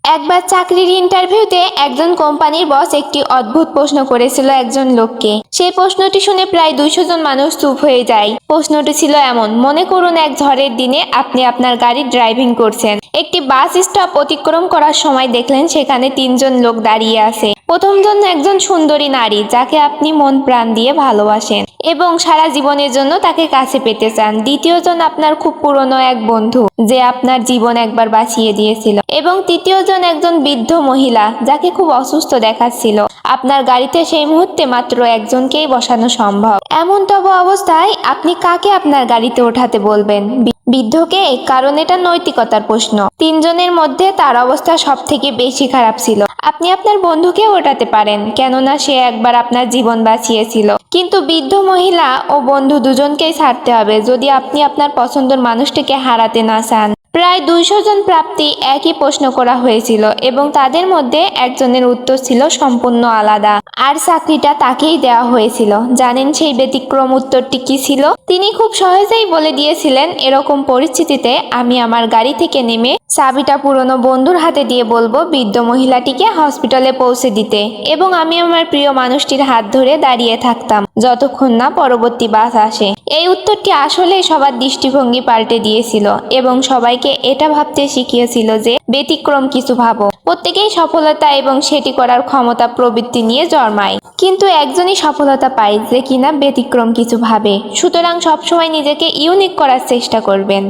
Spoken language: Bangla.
একবার চাকরির ইন্টারভিউতে একজন কোম্পানির বস একটি অদ্ভুত প্রশ্ন করেছিল একজন লোককে। সেই প্রশ্নটি শুনে প্রায় 200 জন মানুষ চুপ হয়ে যায়। প্রশ্নটি ছিল এমন: মনে করুন এক ঝড়ের দিনে আপনি আপনার গাড়ি ড্রাইভিং করছেন। একটি বাস স্টপ অতিক্রম করার সময় দেখলেন সেখানে 3জন লোক দাঁড়িয়ে আছে। প্রথমজন একজন সুন্দরী নারী যাকে আপনি মন প্রাণ দিয়ে ভালোবাসেন এবং সারা জীবনের জন্য তাকে কাছে পেতে চান। দ্বিতীয়জন আপনার খুব পুরনো এক বন্ধু যে আপনার জীবন একবার বাঁচিয়ে দিয়েছিল। এবং তৃতীয়জন একজন বৃদ্ধ মহিলা যাকে খুব অসুস্থ দেখাচ্ছিল। আপনার গাড়িতে সেই মুহূর্তে মাত্র একজনকেই বসানো সম্ভব। এমন তব অবস্থায় আপনি কাকে আপনার গাড়িতে ওঠাতে বলবেন? বৃদ্ধকে, কারণ এটা নৈতিকতার প্রশ্ন। 3জনের মধ্যে তার অবস্থা সব থেকে বেশি খারাপ ছিল। আপনি আপনার বন্ধুকে ওঠাতে পারেন, কেননা সে একবার আপনার জীবন বাঁচিয়েছিল। কিন্তু বৃদ্ধ মহিলা ও বন্ধু দুজনকেই ছাড়তে হবে যদি আপনি আপনার পছন্দের মানুষটিকে হারাতে না চান। প্রায় 200 জন প্রার্থী একই প্রশ্ন করা হয়েছিল এবং তাদের মধ্যে একজনের উত্তর ছিল সম্পূর্ণ আলাদা, আর চাকরিটা তাকেই দেওয়া হয়েছিল। জানেন সেই ব্যতিক্রম উত্তরটি কি ছিল? তিনি খুব সহজেই বলে দিয়েছিলেন, এরকম পরিস্থিতিতে আমি আমার গাড়ি থেকে নেমে চাবিটা পুরনো বন্ধুর হাতে দিয়ে বলবো বৃদ্ধ মহিলাটিকে হসপিটালে পৌঁছে দিতে, এবং আমি আমার প্রিয় মানুষটির হাত ধরে দাঁড়িয়ে থাকতাম যতক্ষণ না পরবর্তী বাস আসে। এই উত্তরটি আসলে সবার দৃষ্টিভঙ্গি পাল্টে দিয়েছিল এবং সবাইকে এটা ভাবতে শিখিয়েছিল যে ব্যতিক্রম কিছু ভাবো। প্রত্যেকেই সফলতা এবং সেটি করার ক্ষমতা প্রবৃত্তি নিয়ে জন্মায়, কিন্তু একজনই সফলতা পায় যে কিনা ব্যতিক্রম কিছু ভাবে। সুতরাং সবসময় নিজেকে ইউনিক করার চেষ্টা করবেন।